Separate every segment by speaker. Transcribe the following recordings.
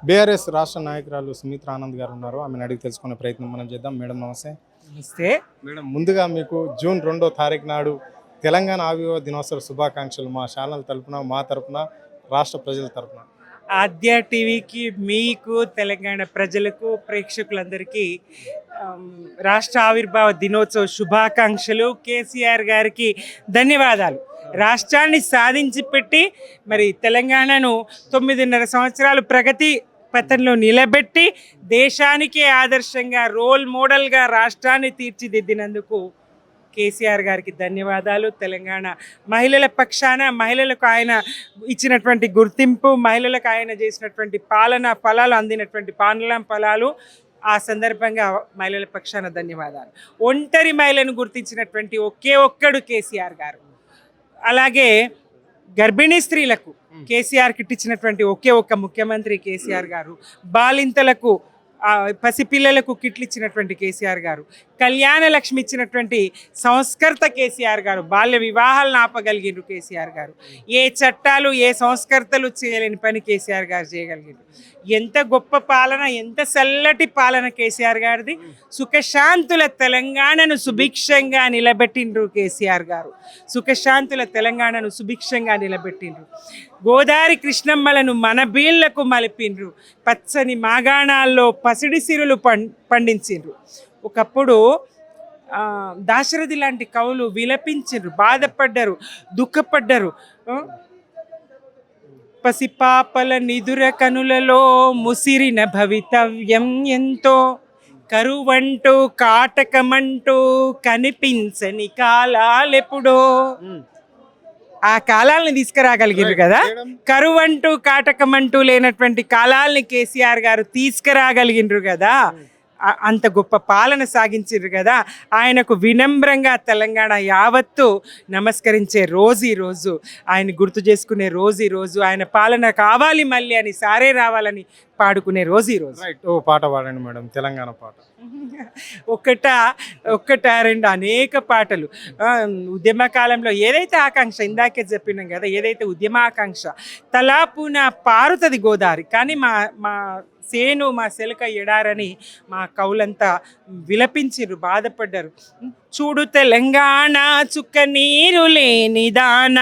Speaker 1: BRS రాష్ట్ర నాయకురాలు సుమిత్ర ఆనంద్ గారు ఉన్నారు. ఆమెను అడిగి తెలుసుకునే ప్రయత్నం మనం చేద్దాం. మేడం నమస్తే.
Speaker 2: నమస్తే.
Speaker 1: మేడం, ముందుగా మీకు జూన్ 2వ తారీఖు నాడు తెలంగాణ ఆవిర్భావ దినోత్సవ శుభాకాంక్షలు మా ఛానల్ తరపున, మా తరపున, రాష్ట్ర ప్రజల తరపున.
Speaker 2: ఆద్య టీవీకి, మీకు, తెలంగాణ ప్రజలకు, ప్రేక్షకులందరికీ రాష్ట్ర ఆవిర్భావ దినోత్సవ శుభాకాంక్షలు. కేసీఆర్ గారికి ధన్యవాదాలు. రాష్ట్రాన్ని సాధించి పెట్టి మరి తెలంగాణను 9.5 సంవత్సరాలు ప్రగతి పథంలో నిలబెట్టి దేశానికే ఆదర్శంగా రోల్ మోడల్గా రాష్ట్రాన్ని తీర్చిదిద్దినందుకు కేసీఆర్ గారికి ధన్యవాదాలు. తెలంగాణ మహిళల పక్షాన మహిళలకు ఆయన ఇచ్చినటువంటి గుర్తింపు, మహిళలకు ఆయన చేసినటువంటి పాలన ఫలాలు, అందినటువంటి పాలన ఫలాలు, ఆ సందర్భంగా మహిళల పక్షాన ధన్యవాదాలు. ఒంటరి మహిళను గుర్తించినటువంటి ఒకే ఒక్కడు కేసీఆర్ గారు. అలాగే గర్భిణీ స్త్రీలకు కేసీఆర్ కిట్ ఇచ్చినటువంటి ఒకే ఒక్క ముఖ్యమంత్రి కేసీఆర్ గారు. బాలింతలకు, పసిపిల్లలకు కిట్లు ఇచ్చినటువంటి కేసీఆర్ గారు. కళ్యాణ లక్ష్మి ఇచ్చినటువంటి సంస్కర్త కేసీఆర్ గారు. బాల్య వివాహాలను ఆపగలిగినారు కేసీఆర్ గారు. ఏ చట్టాలు, ఏ సంస్కర్తలు చేయలేని పని కేసీఆర్ గారు చేయగలిగారు. ఎంత గొప్ప పాలన, ఎంత చల్లటి పాలన కేసీఆర్ గారిది. సుఖశాంతుల తెలంగాణను సుభిక్షంగా నిలబెట్టిండ్రు కేసీఆర్ గారు. సుఖశాంతుల తెలంగాణను సుభిక్షంగా నిలబెట్టిండ్రు. గోదావరి కృష్ణమ్మలను మన బీళ్లకు మలిపిండ్రు. పచ్చని మాగాణాల్లో పసిడి సిరులు పండించిండ్రు. ఒకప్పుడు దాశరథి లాంటి కవులు విలపించిండ్రు, బాధపడ్డారు, దుఃఖపడ్డారు. పసిపాపల నిదుర కనులలో ముసిరిన భవితవ్యం ఎంతో, కరువంటూ కాటకమంటూ కనిపించని కాలాలెప్పుడో. ఆ కాలాలని తీసుకురాగలిగారు కదా. కరువంటూ కాటకమంటూ లేనటువంటి కాలాలని కేసీఆర్ గారు తీసుకురాగలిగినారు కదా. అంత గొప్ప పాలన సాగించారు కదా. ఆయనకు వినమ్రంగా తెలంగాణ యావత్తు నమస్కరించే రోజు ఈరోజు, ఆయన గుర్తు చేసుకునే రోజు ఈరోజు, ఆయన పాలన కావాలి మళ్ళీ అని, సారే రావాలని పాడుకునే రోజు ఈరోజు.
Speaker 1: ఓ పాట పాడండి మేడం, తెలంగాణ పాట.
Speaker 2: ఒక్కట రెండు అనేక పాటలు. ఉద్యమ కాలంలో ఏదైతే ఆకాంక్ష, ఇందాకే చెప్పినాం కదా, ఏదైతే ఉద్యమాకాంక్ష తలాపున పారుతుంది గోదావరి, కానీ మా సేను, మా సెలక ఎడారని మా కవులంతా విలపించిరు, బాధపడ్డారు. చూడు తెలంగాణ చుక్క నీరు లేనిదాన,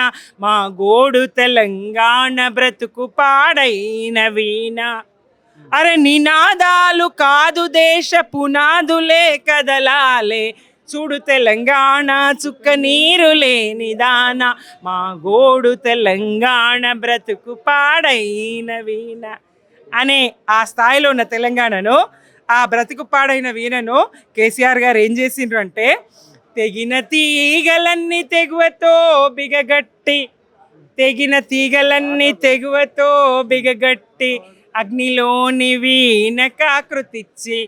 Speaker 2: మా గోడు తెలంగాణ బ్రతుకు పాడైన వీణ. అరే నినాదాలు కాదు దేశ పునాదులే కదలాలే, చూడు తెలంగాణ చుక్క నీరు లేనిదాన, మా గోడు తెలంగాణ బ్రతుకు పాడైన వీణ అనే ఆ స్థాయిలో ఉన్న తెలంగాణను, ఆ బ్రతుకు పాడైన వీణను కేసీఆర్ గారు ఏం చేసిండ్రు అంటే, తెగిన తీగలన్నీ తెగువతో బిగగట్టి, తెగిన తీగలన్నీ తెగువతో బిగగట్టి, అగ్నిలోని వీణకాకృతిచ్చి,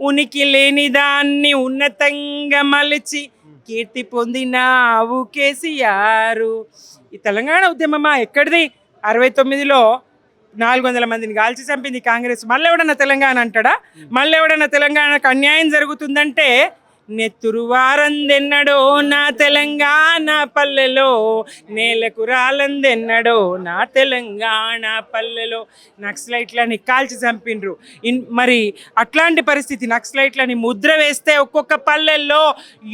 Speaker 2: ఉనికి లేని దాన్ని ఉన్నతంగా మలిచి కీర్తి పొందినావు కేసీఆర్. ఈ తెలంగాణ ఉద్యమమా ఎక్కడిది? 69లో 400 మందిని కాల్చి చంపింది కాంగ్రెస్. మళ్ళీ ఎవడన్నా తెలంగాణ అంటాడా? మళ్ళీ ఎవడన్నా తెలంగాణకు అన్యాయం జరుగుతుందంటే, నెత్తురు వారందెన్నడో నా తెలంగాణ పల్లెలో, నేలకు రాలందెన్నడో నా తెలంగాణ పల్లెలో. నక్సలైట్లని కాల్చి చంపిండ్రు. మరి అట్లాంటి పరిస్థితి, నక్సలైట్లని ముద్ర వేస్తే ఒక్కొక్క పల్లెల్లో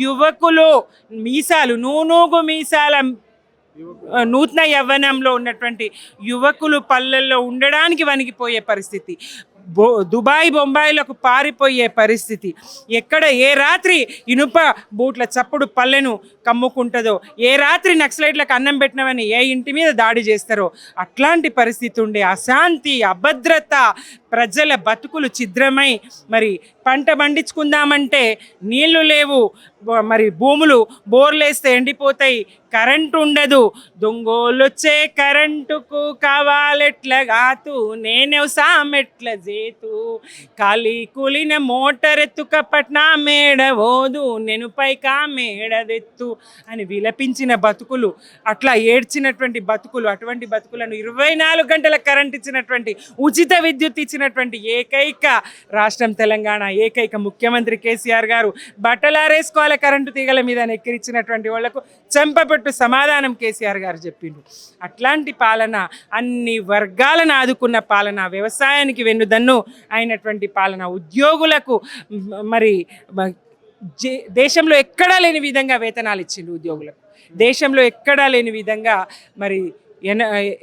Speaker 2: యువకులు మీసాలు, నూనూగు మీసాల నూతన యవ్వనంలో ఉన్నటువంటి యువకులు పల్లెల్లో ఉండడానికి వణికిపోయే పరిస్థితి, దుబాయ్ బొంబాయిలకు పారిపోయే పరిస్థితి, ఎక్కడ ఏ రాత్రి ఇనుప బూట్ల చప్పుడు పల్లెను కమ్ముకుంటుందో, ఏ రాత్రి నక్సలైట్లకు అన్నం పెట్టినవని ఏ ఇంటి మీద దాడి చేస్తారో అట్లాంటి పరిస్థితి ఉండే. అశాంతి, అభద్రత, ప్రజల బతుకులు ఛిద్రమై, మరి పంట పండించుకుందామంటే నీళ్లు లేవు, మరి భూములు బోర్లేస్తే ఎండిపోతాయి, కరెంటు ఉండదు, దొంగోళ్ళొచ్చే కరెంటుకు కావాలెట్లగాతు, నేనెవసామెట్ల చేతు, ఖాళీ కూలిన మోటార్ ఎత్తుక పట్నా మేడ ఓదు, నేను పైకా మేడదెత్తు అని విలపించిన బతుకులు, అట్లా ఏడ్చినటువంటి బతుకులు, అటువంటి బతుకులను 24 గంటల కరెంట్ ఇచ్చినటువంటి, ఉచిత విద్యుత్ ఇచ్చిన ఎక్కిరించినటువంటి ఏకైక రాష్ట్రం తెలంగాణ, ఏకైక ముఖ్యమంత్రి కేసీఆర్ గారు. బట్టలారేసుకోవాలి కరెంటు తీగల మీద ఎక్కిరించినటువంటి వాళ్లకు చెంపపెట్టు సమాధానం కేసీఆర్ గారు చెప్పిండు. అట్లాంటి పాలన, అన్ని వర్గాలను ఆదుకున్న పాలన, వ్యవసాయానికి వెన్నుదన్ను అయినటువంటి పాలన, ఉద్యోగులకు మరి దేశంలో ఎక్కడా లేని విధంగా వేతనాలు ఇచ్చిండు ఉద్యోగులకు. దేశంలో ఎక్కడా లేని విధంగా మరి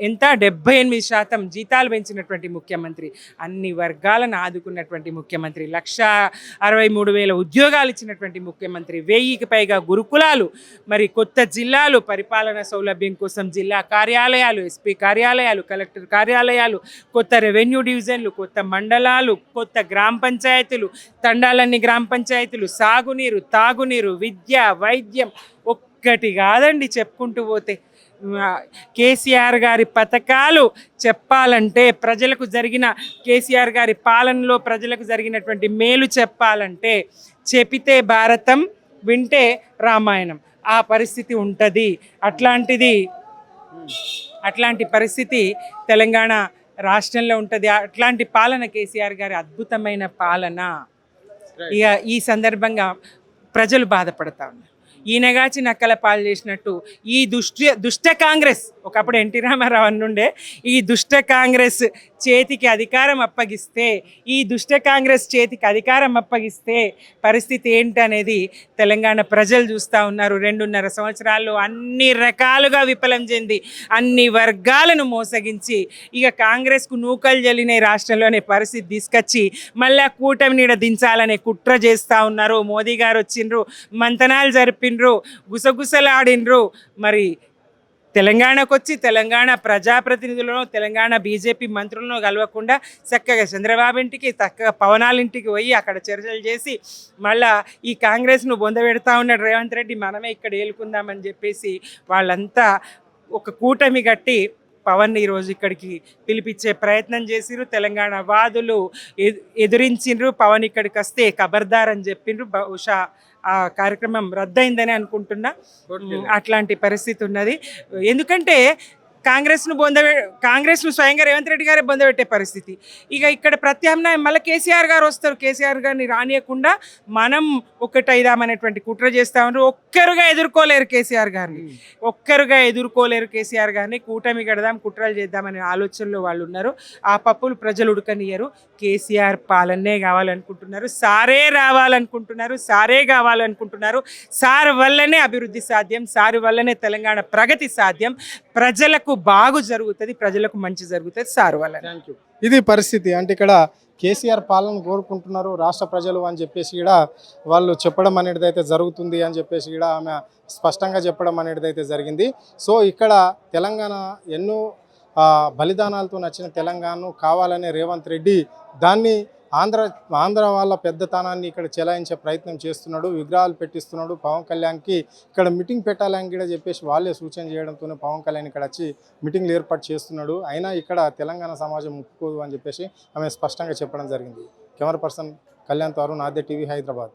Speaker 2: ఎంత 78% జీతాలు పెంచినటువంటి ముఖ్యమంత్రి, అన్ని వర్గాలను ఆదుకున్నటువంటి ముఖ్యమంత్రి, 1,63,000 ఉద్యోగాలు ఇచ్చినటువంటి ముఖ్యమంత్రి, 1000కి పైగా గురుకులాలు, మరి కొత్త జిల్లాలు, పరిపాలన సౌలభ్యం కోసం జిల్లా కార్యాలయాలు, ఎస్పీ కార్యాలయాలు, కలెక్టర్ కార్యాలయాలు, కొత్త రెవెన్యూ డివిజన్లు, కొత్త మండలాలు, కొత్త గ్రామ పంచాయతీలు, తండాలన్నీ గ్రామ పంచాయతీలు, సాగునీరు, తాగునీరు, విద్య, వైద్యం, ఒక్కటి కాదండి చెప్పుకుంటూ పోతే. కేసీఆర్ గారి పథకాలు చెప్పాలంటే, ప్రజలకు జరిగిన కేసీఆర్ గారి పాలనలో ప్రజలకు జరిగినటువంటి మేలు చెప్పాలంటే, చెపితే భారతం, వింటే రామాయణం, ఆ పరిస్థితి ఉంటుంది. అట్లాంటి పరిస్థితి తెలంగాణ రాష్ట్రంలో ఉంటుంది. అట్లాంటి పాలన కేసీఆర్ గారి అద్భుతమైన పాలన. ఇక ఈ సందర్భంగా ప్రజలు బాధపడతా ఉన్నారు. ఈయనగాచి నక్కల పాలు చేసినట్టు ఈ దుష్ట కాంగ్రెస్, ఒకప్పుడు ఎన్టీ రామారావు అన్నుండే, ఈ దుష్ట కాంగ్రెస్ చేతికి అధికారం అప్పగిస్తే, పరిస్థితి ఏంటనేది తెలంగాణ ప్రజలు చూస్తూ ఉన్నారు. 2.5 సంవత్సరాల్లో అన్ని రకాలుగా విఫలం చెంది, అన్ని వర్గాలను మోసగించి, ఇక కాంగ్రెస్కు నూకలు జల్లిన రాష్ట్రంలోనే పరిస్థితి తీసుకొచ్చి మళ్ళా కూటమి నీడ దించాలనే కుట్ర చేస్తూ ఉన్నారు. మోదీ గారు వచ్చిండ్రు, మంతనాలు జరిపిండ్రు, గుసగుసలాడినరు. మరి తెలంగాణకు వచ్చి తెలంగాణ ప్రజాప్రతినిధులను, తెలంగాణ బీజేపీ మంత్రులను కలవకుండా చక్కగా చంద్రబాబు ఇంటికి, చక్కగా పవనాల ఇంటికి పోయి అక్కడ చర్చలు చేసి మళ్ళా ఈ కాంగ్రెస్ను బొందబెడతా ఉన్నాడు రేవంత్ రెడ్డి. మనమే ఇక్కడ ఏలుకుందామని చెప్పేసి వాళ్ళంతా ఒక కూటమి కట్టి పవన్ ఈరోజు ఇక్కడికి పిలిపించే ప్రయత్నం చేసిరు. తెలంగాణ వాదులు ఎదురించిండ్రు. పవన్ ఇక్కడికి వస్తే ఖబర్దార్ అని చెప్పిండ్రు. బహుశా ఆ కార్యక్రమం రద్దయిందని అనుకుంటున్నా. అట్లాంటి పరిస్థితి ఉన్నది. ఎందుకంటే కాంగ్రెస్ను స్వయంగా రేవంత్ రెడ్డి గారే బొందబెట్టే పరిస్థితి. ఇక ఇక్కడ ప్రత్యామ్నాయం మళ్ళీ కేసీఆర్ గారు వస్తారు. కేసీఆర్ గారిని రానియకుండా మనం ఒక్కటైదామనేటువంటి కుట్ర చేస్తా ఉన్నారు. ఒక్కరుగా ఎదుర్కోలేరు కేసీఆర్ గారిని. కూటమి గడదాం, కుట్రలు చేద్దామనే ఆలోచనలో వాళ్ళు ఉన్నారు. ఆ పప్పులు ప్రజలు ఉడకనియరు. కేసీఆర్ పాలనే కావాలనుకుంటున్నారు. సారే రావాలనుకుంటున్నారు. సారే కావాలనుకుంటున్నారు. సార్ వల్లనే అభివృద్ధి సాధ్యం. సార్ వల్లనే తెలంగాణ ప్రగతి సాధ్యం. ప్రజలకు బాగు జరుగుతుంది, ప్రజలకు మంచి జరుగుతుంది సార్ వల్ల.
Speaker 1: ఇది పరిస్థితి. అంటే ఇక్కడ కేసీఆర్ పాలన కోరుకుంటున్నారు రాష్ట్ర ప్రజలు అని చెప్పేసి కూడా వాళ్ళు చెప్పడం అనేది అయితే జరుగుతుంది అని చెప్పేసి కూడా ఆమె స్పష్టంగా చెప్పడం అనేది అయితే జరిగింది. సో ఇక్కడ తెలంగాణ ఎన్నో బలిదానాలతో నచ్చిన తెలంగాణను కావాలనే రేవంత్ రెడ్డి దాన్ని ఆంధ్ర వాళ్ళ పెద్దతనాన్ని ఇక్కడ చెలాయించే ప్రయత్నం చేస్తున్నాడు. విగ్రహాలు పెట్టిస్తున్నాడు. పవన్ కళ్యాణ్కి ఇక్కడ మీటింగ్ పెట్టాలని కూడా చెప్పేసి వాళ్ళే సూచన చేయడంతోనే పవన్ కళ్యాణ్ ఇక్కడ వచ్చి మీటింగ్లు ఏర్పాటు చేస్తున్నాడు. అయినా ఇక్కడ తెలంగాణ సమాజం ఒప్పుకోదు అని చెప్పేసి ఆమె స్పష్టంగా చెప్పడం జరిగింది. కెమెరా పర్సన్ కళ్యాణ్ తో అరుణ్, ఆద్య టీవీ, హైదరాబాద్.